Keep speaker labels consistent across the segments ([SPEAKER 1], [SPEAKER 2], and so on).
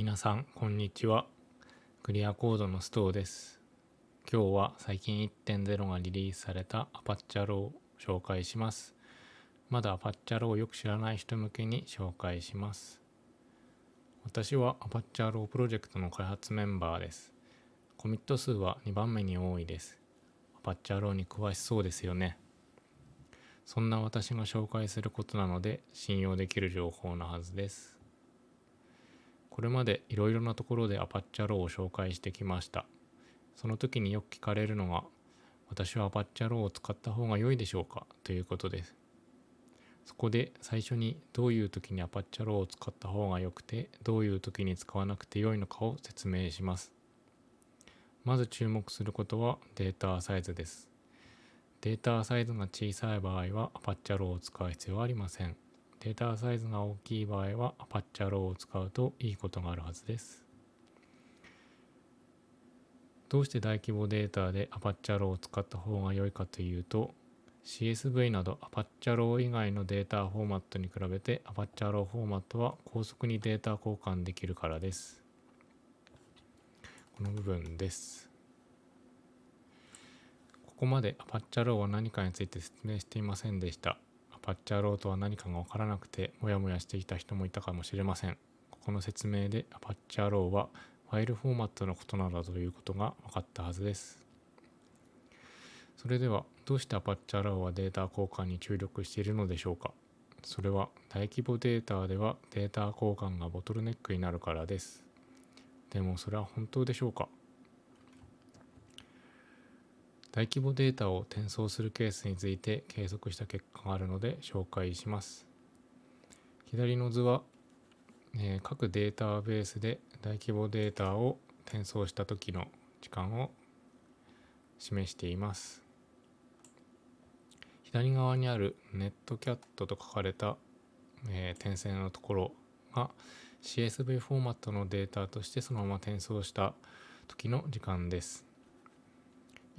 [SPEAKER 1] 皆さんこんにちは。クリアコードのストーです。今日は最近 1.0 がリリースされたアパッチャローを紹介します。まだアパッチャローをよく知らない人向けに紹介します。私はアパッチャロープロジェクトの開発メンバーです。コミット数は2番目に多いです。アパッチャローに詳しそうですよね。そんな私が紹介することなので信用できる情報なはずです。これまでいろいろなところでアパッチャローを紹介してきました。その時によく聞かれるのが、私はアパッチャローを使った方が良いでしょうかということです。そこで最初にどういう時にアパッチャローを使った方が良くて、どういう時に使わなくて良いのかを説明します。まず注目することはデータサイズです。データサイズが小さい場合はアパッチャローを使う必要はありません。データサイズが大きい場合はアパッチャローを使うといいことがあるはずです。どうして大規模データでアパッチャローを使った方が良いかというと、 CSV などアパッチャロー以外のデータフォーマットに比べてアパッチャローフォーマットは高速にデータ交換できるからです。この部分です。ここまでアパッチャローは何かについて説明していませんでした。アパッチャローとは何かが分からなくてモヤモヤしていた人もいたかもしれません。ここの説明でアパッチャローはファイルフォーマットのことなどということが分かったはずです。それではどうしてアパッチャローはデータ交換に注力しているのでしょうか。それは大規模データではデータ交換がボトルネックになるからです。でもそれは本当でしょうか。大規模データを転送するケースについて計測した結果があるので紹介します。左の図は、各データベースで大規模データを転送した時の時間を示しています。左側にあるネットキャットと書かれた、点線のところが CSV フォーマットのデータとしてそのまま転送した時の時間です。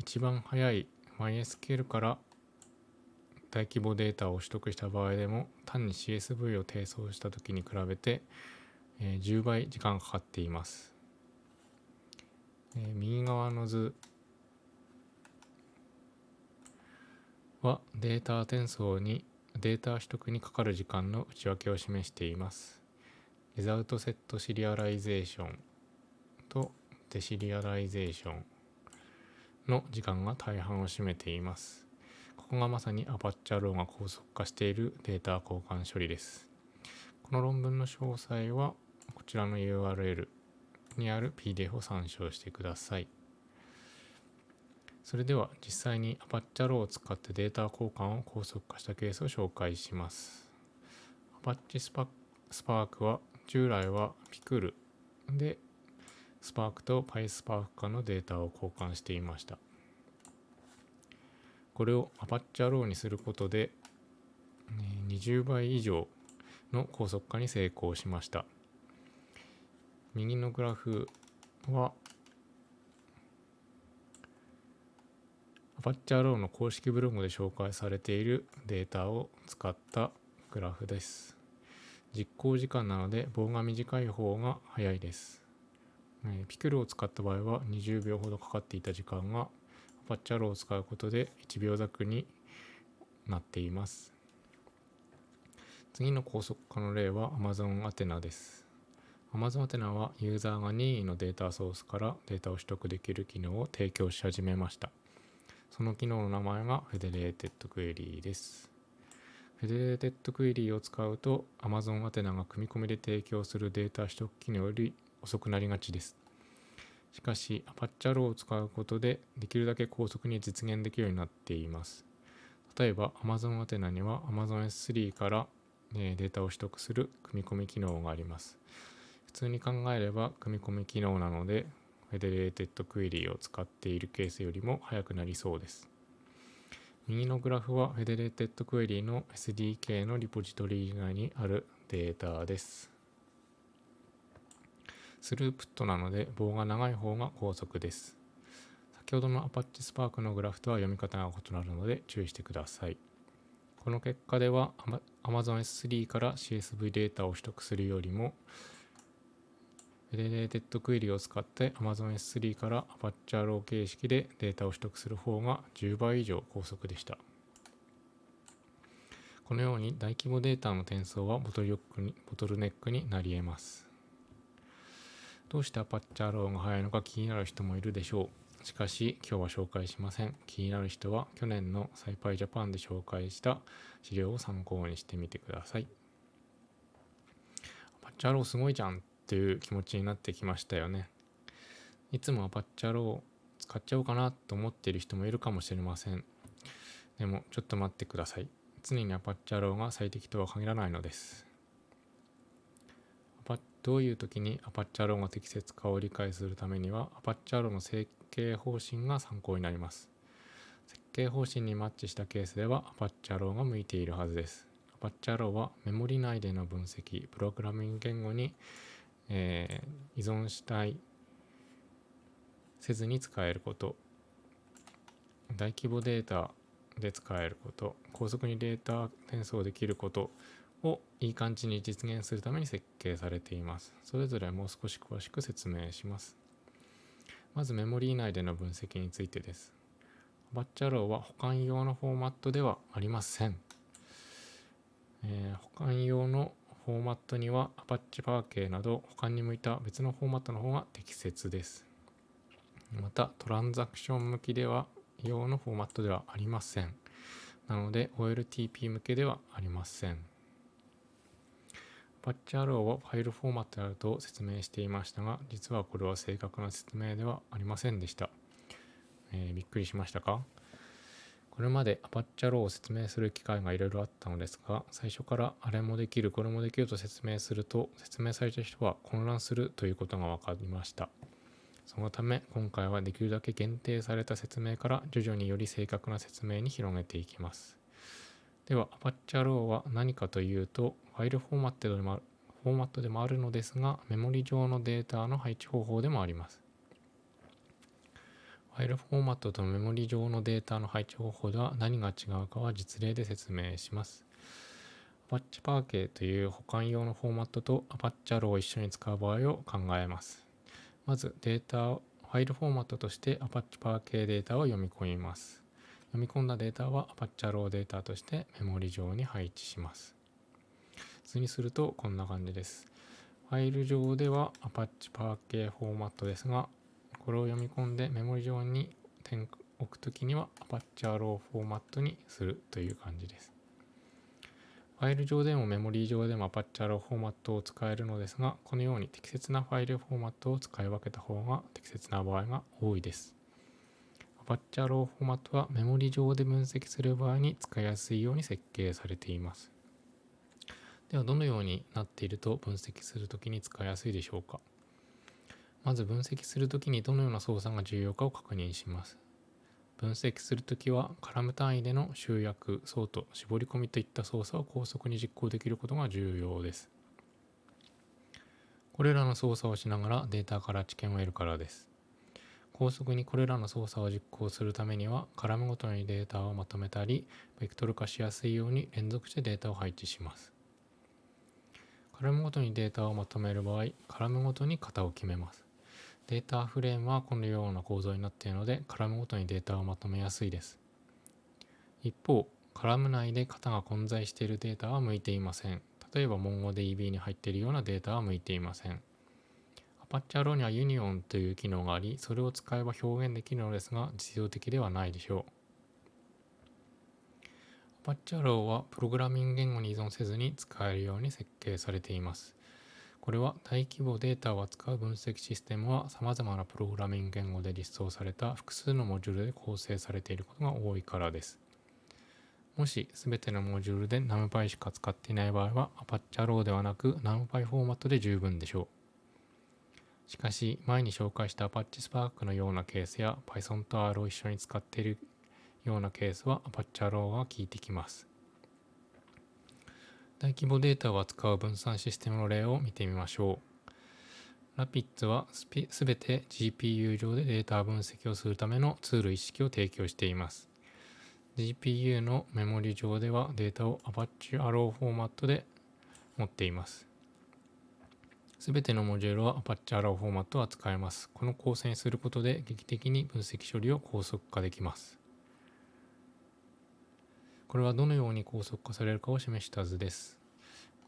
[SPEAKER 1] 一番早い MySQL から大規模データを取得した場合でも単に CSV を転送した時に比べて、10倍時間がかかっています。右側の図はデータ転送にデータ取得にかかる時間の内訳を示しています。リザルトセットシリアライゼーションとデシリアライゼーションの時間が大半を占めています。ここがまさにアパッチャローが高速化しているデータ交換処理です。この論文の詳細はこちらの URL にある PDF を参照してください。それでは実際にアパッチャローを使ってデータ交換を高速化したケースを紹介します。アパッチスパークは従来はピクルでスパークと PySpark 化のデータを交換していました。これをアパッチャローにすることで20倍以上の高速化に成功しました。右のグラフはアパッチャローの公式ブログで紹介されているデータを使ったグラフです。実行時間なので棒が短い方が早いです。ピクルを使った場合は20秒ほどかかっていた時間がアパッチャローを使うことで1秒弱になっています。次の高速化の例は Amazon アテナです。Amazon アテナはユーザーが任意のデータソースからデータを取得できる機能を提供し始めました。その機能の名前がフェデレーテッドクエリーです。フェデレーテッドクエリーを使うと Amazon アテナが組み込みで提供するデータ取得機能より遅くなりがちです。しかしアパッチャローを使うことでできるだけ高速に実現できるようになっています。例えば Amazon アテナには Amazon S3 からデータを取得する組み込み機能があります。普通に考えれば組み込み機能なのでフェデレーテッドクエリーを使っているケースよりも速くなりそうです。右のグラフはフェデレーテッドクエリーの SDK のリポジトリ内にあるデータです。スループットなので棒が長い方が高速です。先ほどの Apache Spark のグラフとは読み方が異なるので注意してください。この結果では Amazon S3 から CSV データを取得するよりもフェデレーテッドクエリを使って Amazon S3 から Apache Arrow 形式でデータを取得する方が10倍以上高速でした。このように大規模データの転送はボトルネックになり得ます。どうして Apache Arrow が速いのか気になる人もいるでしょう。しかし今日は紹介しません。気になる人は去年の SciPy Japan で紹介した資料を参考にしてみてください。Apache Arrow すごいじゃんという気持ちになってきましたよね。いつも Apache Arrow を使っちゃおうかなと思っている人もいるかもしれません。でもちょっと待ってください。常に Apache Arrow が最適とは限らないのです。どういう時に Apache Arrow が適切かを理解するためには Apache Arrow の設計方針が参考になります。設計方針にマッチしたケースでは Apache Arrow が向いているはずです。Apache Arrow はメモリ内での分析、プログラミング言語に、依存したいせずに使えること、大規模データで使えること、高速にデータ転送できることをいい感じに実現するために設計されています。それぞれもう少し詳しく説明します。まずメモリー内での分析についてです。Apache Arrow は保管用のフォーマットではありません。保管用のフォーマットには Apache Parquet など保管に向いた別のフォーマットの方が適切です。またトランザクション向きでは用のフォーマットではありません。なので OLTP 向けではありません。Apache Arrow はファイルフォーマットであると説明していましたが、実はこれは正確な説明ではありませんでした。びっくりしましたか？これまで Apache Arrow を説明する機会がいろいろあったのですが、最初からあれもできるこれもできると説明すると、説明された人は混乱するということが分かりました。そのため今回はできるだけ限定された説明から徐々により正確な説明に広げていきます。では Apache Arrow は何かというと、ファイルフォーマットでもあるのですが、メモリ上のデータの配置方法でもあります。ファイルフォーマットとメモリ上のデータの配置方法では何が違うかは実例で説明します。Apache Parquet という保管用のフォーマットと Apache Arrow を一緒に使う場合を考えます。まずファイルフォーマットとして Apache Parquet データを読み込みます。読み込んだデータは Apache Arrow データとしてメモリ上に配置します。普通にするとこんな感じです。ファイル上では Apache Parquet フォーマットですが、これを読み込んでメモリ上に置くときには Apache Arrow フォーマットにするという感じです。ファイル上でもメモリ上でも Apache Arrow フォーマットを使えるのですが、このように適切なファイルフォーマットを使い分けた方が適切な場合が多いです。Apache Arrow フォーマットはメモリ上で分析する場合に使いやすいように設計されています。ではどのようになっていると分析するときに使いやすいでしょうか。まず分析するときにどのような操作が重要かを確認します。分析するときはカラム単位での集約、ソート、絞り込みといった操作を高速に実行できることが重要です。これらの操作をしながらデータから知見を得るからです。高速にこれらの操作を実行するためにはカラムごとにデータをまとめたり、ベクトル化しやすいように連続してデータを配置します。カラムごとにデータをまとめる場合、カラムごとに型を決めます。データフレームはこのような構造になっているので、カラムごとにデータをまとめやすいです。一方、カラム内で型が混在しているデータは向いていません。例えば MongoDB に入っているようなデータは向いていません。Apache Arrow には Union という機能があり、それを使えば表現できるのですが、実用的ではないでしょう。Apache Arrow はプログラミング言語に依存せずに使えるように設計されています。これは大規模データを扱う分析システムは様々なプログラミング言語で実装された複数のモジュールで構成されていることが多いからです。もし全てのモジュールで NumPy しか使っていない場合は Apache Arrow ではなく NumPy フォーマットで十分でしょう。しかし前に紹介した Apache Spark のようなケースや Python と R を一緒に使っているようなケースは Apache Arrow が効いてきます。大規模データを扱う分散システムの例を見てみましょう。Rapids はすべて GPU 上でデータ分析をするためのツール一式を提供しています。GPU のメモリ上ではデータを Apache Arrow フォーマットで持っています。すべてのモジュールは Apache Arrow フォーマットを扱えます。この構成にすることで劇的に分析処理を高速化できます。これはどのように高速化されるかを示した図です。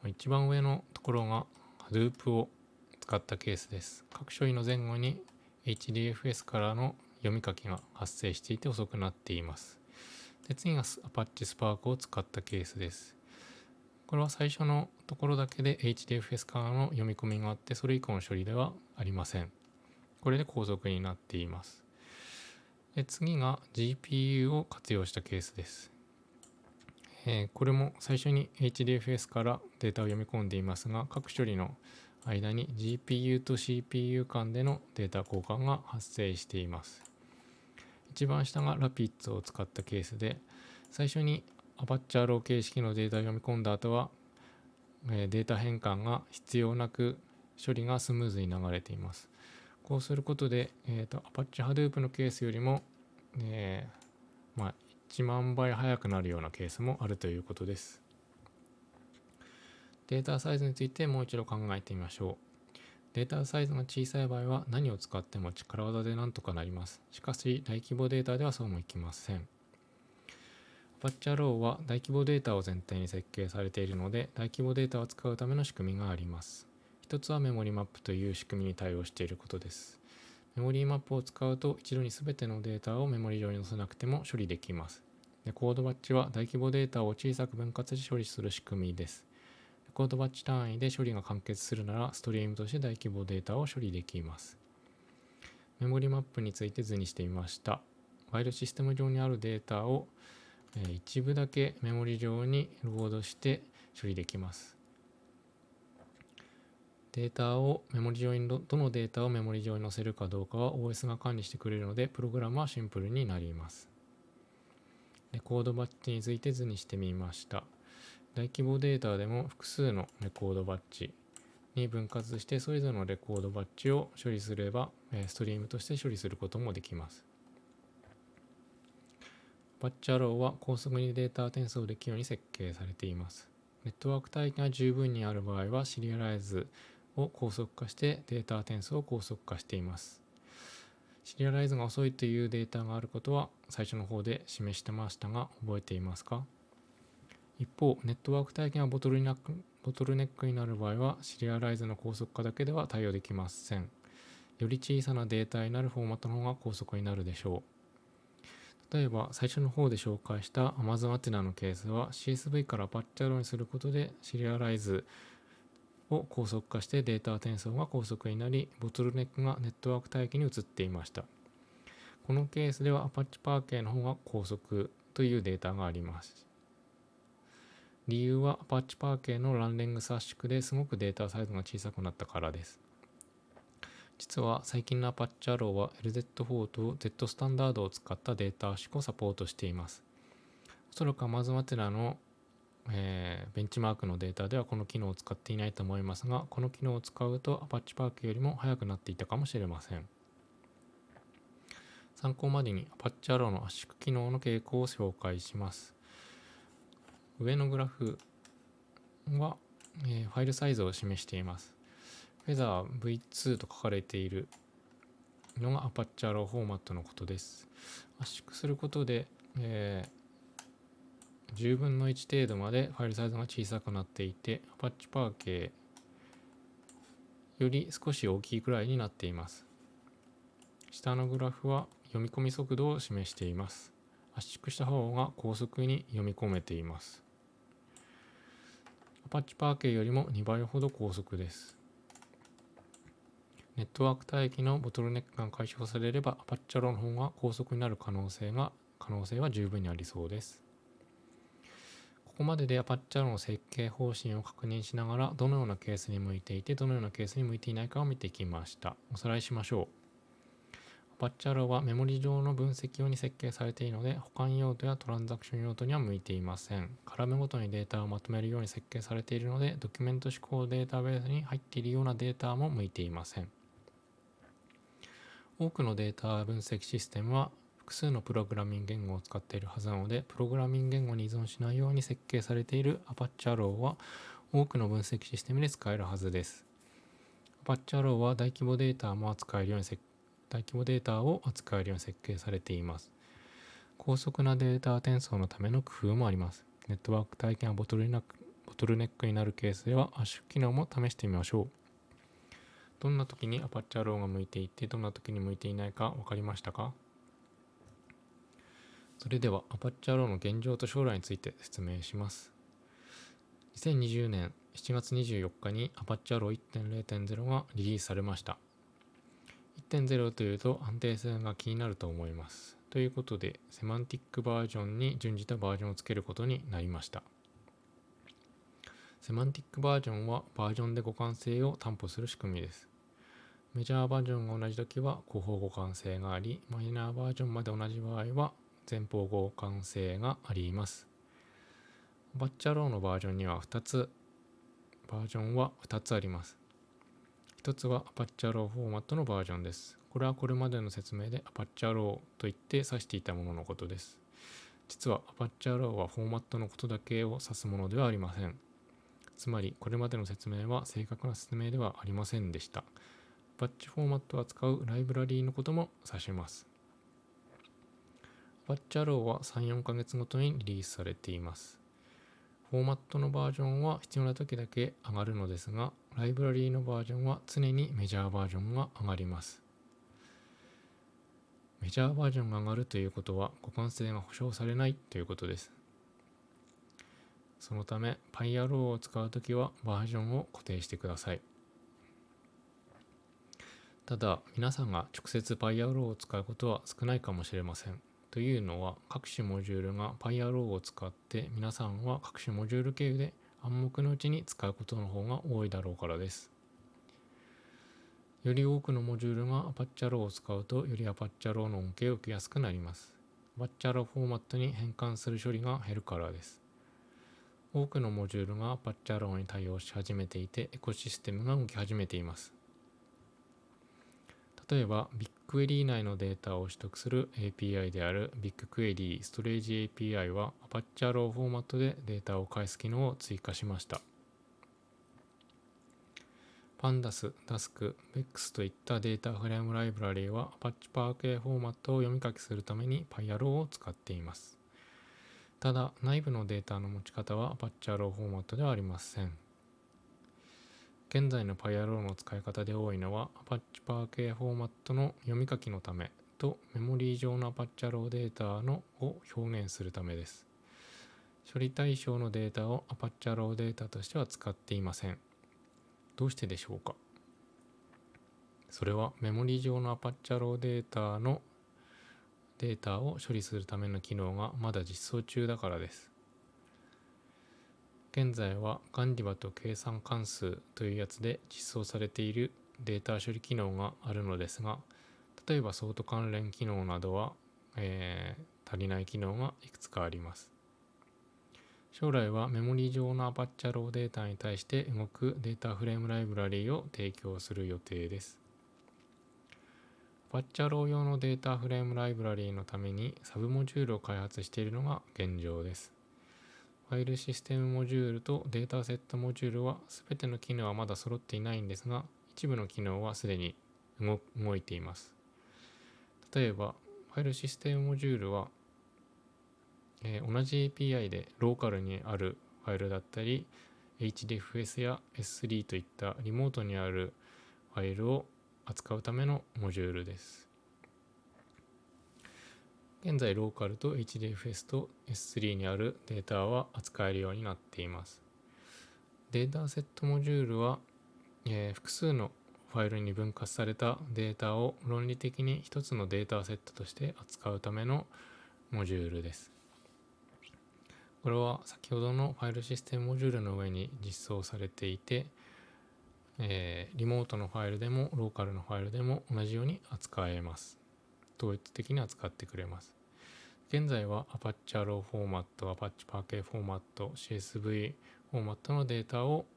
[SPEAKER 1] 一番上のところが Hadoop を使ったケースです。各処理の前後に HDFS からの読み書きが発生していて遅くなっています。で、次が Apache Spark を使ったケースです。これは最初のところだけで HDFS からの読み込みがあって、それ以降の処理ではありません。これで高速になっています。で、次が GPU を活用したケースです。これも最初に HDFS からデータを読み込んでいますが、各処理の間に GPU と CPU 間でのデータ交換が発生しています。一番下が Rapids を使ったケースで、最初に Apache Arrow 形式のデータを読み込んだ後は、データ変換が必要なく処理がスムーズに流れています。こうすることで、Apache Hadoop のケースよりも、1万倍速くなるようなケースもあるということです。データサイズについてもう一度考えてみましょう。データサイズが小さい場合は何を使っても力技でなんとかなります。しかし大規模データではそうもいきません。Apache Arrow は大規模データを前提に設計されているので、大規模データを使うための仕組みがあります。一つはメモリマップという仕組みに対応していることです。メモリーマップを使うと一度に全てのデータをメモリ上に載せなくても処理できます。レコードバッチは大規模データを小さく分割して処理する仕組みです。レコードバッチ単位で処理が完結するなら、ストリームとして大規模データを処理できます。メモリマップについて図にしてみました。ファイルシステム上にあるデータを一部だけメモリ上にロードして処理できます。データをメモリ上にどのデータをメモリ上に載せるかどうかは OS が管理してくれるので、プログラムはシンプルになります。レコードバッチについて図にしてみました。大規模データでも複数のレコードバッチに分割して、それぞれのレコードバッチを処理すればストリームとして処理することもできます。Apache Arrow は高速にデータ転送できるように設計されています。ネットワーク帯が十分にある場合はシリアライズを高速化してデータ転送を高速化しています。シリアライズが遅いというデータがあることは最初の方で示してましたが、覚えていますか？一方、ネットワーク体験がボトルネックになる場合は、シリアライズの高速化だけでは対応できません。より小さなデータになるフォーマットの方が高速になるでしょう。例えば、最初の方で紹介した Amazon Athena のケースは CSV から Apache Arrow にすることでシリアライズを高速化してデータ転送が高速になり、ボトルネックがネットワーク帯域に移っていました。このケースでは Apache Parquet の方が高速というデータがあります。理由は Apache Parquet のランディング圧縮ですごくデータサイズが小さくなったからです。実は最近の Apache Arrow は LZ4 と Z スタンダードを使ったデータ圧縮をサポートしています。おそらく Amazon Athena のベンチマークのデータではこの機能を使っていないと思いますが、この機能を使うと Apache Parquet よりも速くなっていたかもしれません。参考までに Apache Arrow の圧縮機能の傾向を紹介します。上のグラフは、ファイルサイズを示しています。Feather V2 と書かれているのが Apache Arrow フォーマットのことです。圧縮することで、10分の1程度までファイルサイズが小さくなっていて、Apache Parquet より少し大きいくらいになっています。下のグラフは読み込み速度を示しています。圧縮した方が高速に読み込めています。Apache Parquet よりも2倍ほど高速です。ネットワーク帯域のボトルネックが解消されれば Apache Arrow の方が高速になる可能性は十分にありそうです。ここまでで Apache Arrow の設計方針を確認しながら、どのようなケースに向いていてどのようなケースに向いていないかを見てきました。おさらいしましょう。Apache Arrow はメモリ上の分析用に設計されているので、保管用途やトランザクション用途には向いていません。カラムごとにデータをまとめるように設計されているので、ドキュメント指向データベースに入っているようなデータも向いていません。多くのデータ分析システムは複数のプログラミング言語を使っているはずなので、プログラミング言語に依存しないように設計されている Apache Arrow は多くの分析システムで使えるはずです。Apache Arrow は大規模データを扱えるように設計されています。高速なデータ転送のための工夫もあります。ネットワーク体験がボトルネックになるケースでは圧縮機能も試してみましょう。どんな時に Apache Arrow が向いていて、どんな時に向いていないか分かりましたか？それでは Apache Arrow の現状と将来について説明します。2020年7月24日に Apache Arrow 1.0.0 がリリースされました。1.0 というと安定性が気になると思います。ということで、セマンティックバージョンに準じたバージョンをつけることになりました。セマンティックバージョンはバージョンで互換性を担保する仕組みです。メジャーバージョンが同じときは後方互換性があり、マイナーバージョンまで同じ場合は前方互換性があります。Apache Arrowのバージョンは2つあります。1つは Apache Arrow フォーマットのバージョンです。これはこれまでの説明で Apache Arrow と言って指していたもののことです。実は Apache Arrow はフォーマットのことだけを指すものではありません。つまりこれまでの説明は正確な説明ではありませんでした。Apache フォーマットを扱うライブラリーのことも指します。Apache Arrow は 3,4 ヶ月ごとにリリースされています。フォーマットのバージョンは必要な時だけ上がるのですが、ライブラリーのバージョンは常にメジャーバージョンが上がります。メジャーバージョンが上がるということは互換性が保証されないということです。そのため PyArrow を使うときはバージョンを固定してください。ただ皆さんが直接 PyArrow を使うことは少ないかもしれません。というのは各種モジュールが PyArrow を使って皆さんは各種モジュール経由で暗黙のうちに使うことの方が多いだろうからです。より多くのモジュールが Apache Arrow を使うとより Apache Arrow の恩恵を受けやすくなります。Apache Arrow フォーマットに変換する処理が減るからです。多くのモジュールが Apache Arrow に対応し始めていてエコシステムが動き始めています。例えば BigQuery 内のデータを取得する API である BigQuery Storage API は Apache Arrow フォーマットでデータを返す機能を追加しました。Pandas、Dask、Vex といったデータフレームライブラリーは Apache Parquet フォーマットを読み書きするために PyArrow を使っています。ただ、内部のデータの持ち方は Apache Arrow フォーマットではありません。現在の PyArrow の使い方で多いのは Apache Parquet フォーマットの読み書きのためとメモリー上の Apache Arrow データを表現するためです。処理対象のデータを Apache Arrow データとしては使っていません。どうしてでしょうか？それはメモリ上の Apache Arrow データを処理するための機能がまだ実装中だからです。現在はGandivaと計算関数というやつで実装されているデータ処理機能があるのですが、例えばソート関連機能などは、足りない機能がいくつかあります。将来はメモリ上の Apache Arrow データに対して動くデータフレームライブラリーを提供する予定です。Apache Arrow 用のデータフレームライブラリーのためにサブモジュールを開発しているのが現状です。ファイルシステムモジュールとデータセットモジュールは全ての機能はまだ揃っていないんですが、一部の機能はすでに動いています。例えば、ファイルシステムモジュールは、同じ API でローカルにあるファイルだったり、HDFS や S3 といったリモートにあるファイルを扱うためのモジュールです。現在ローカルと HDFS と S3 にあるデータは扱えるようになっています。データセットモジュールは、複数のファイルに分割されたデータを論理的に一つのデータセットとして扱うためのモジュールです。これは先ほどのファイルシステムモジュールの上に実装されていて、リモートのファイルでもローカルのファイルでも同じように扱えます。統一的に扱ってくれます。現在は Apache Arrow フォーマット、Apache Parquet フォーマット、CSV フォーマットのデータを、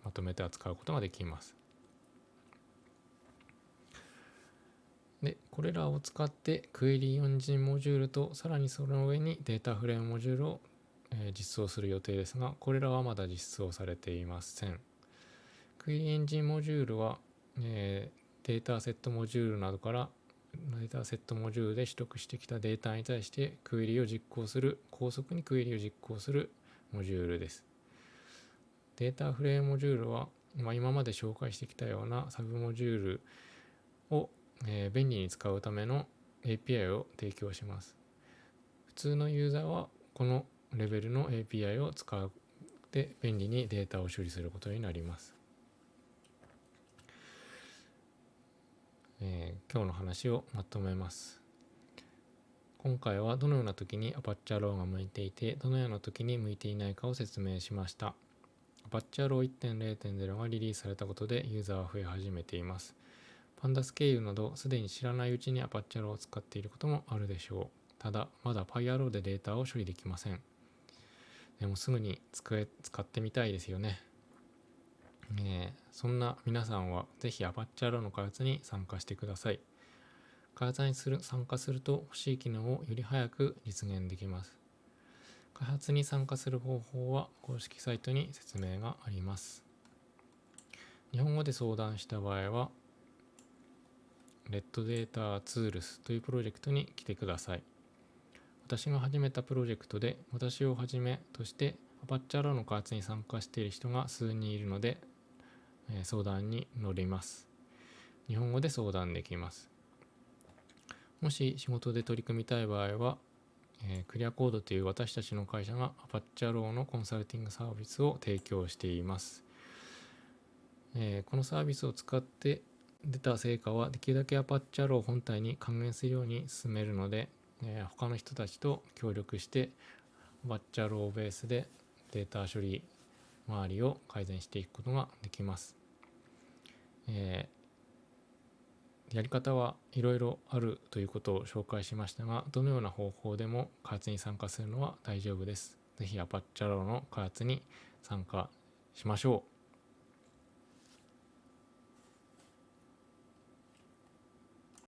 [SPEAKER 1] まとめて扱うことができます。で、これらを使ってクエリエンジンモジュールとさらにその上にデータフレームモジュールを、実装する予定ですが、これらはまだ実装されていません。クエリエンジンモジュールは、データセットモジュールなどからデータセットモジュールで取得してきたデータに対してクエリを実行する、高速にクエリを実行するモジュールです。データフレームモジュールは、今まで紹介してきたようなサブモジュールを、便利に使うための API を提供します。普通のユーザーはこのレベルの API を使って便利にデータを処理することになります。今日の話をまとめます。今回はどのような時にアパッチャローが向いていて、どのような時に向いていないかを説明しました。アパッチャロー 1.0.0 がリリースされたことでユーザーは増え始めています。パンダス経由などすでに知らないうちにアパッチャローを使っていることもあるでしょう。ただ、まだ PyRO でデータを処理できません。でもすぐに使ってみたいですよね。そんな皆さんはぜひアパッチャローの開発に参加してください。開発に参加すると欲しい機能をより早く実現できます。開発に参加する方法は公式サイトに説明があります。日本語で相談した場合は、レッドデータツールスというプロジェクトに来てください。私が始めたプロジェクトで、私をはじめとしてアパッチャローの開発に参加している人が数人いるので、相談に乗ります。日本語で相談できます。もし仕事で取り組みたい場合は、クリアコードという私たちの会社がアパッチャローのコンサルティングサービスを提供しています。このサービスを使って出た成果はできるだけアパッチャロー本体に還元するように進めるので、他の人たちと協力してアパッチャローベースでデータ処理周りを改善していくことができます。やり方はいろいろあるということを紹介しましたが、どのような方法でも開発に参加するのは大丈夫です。ぜひアパッチャローの開発に参加しましょう。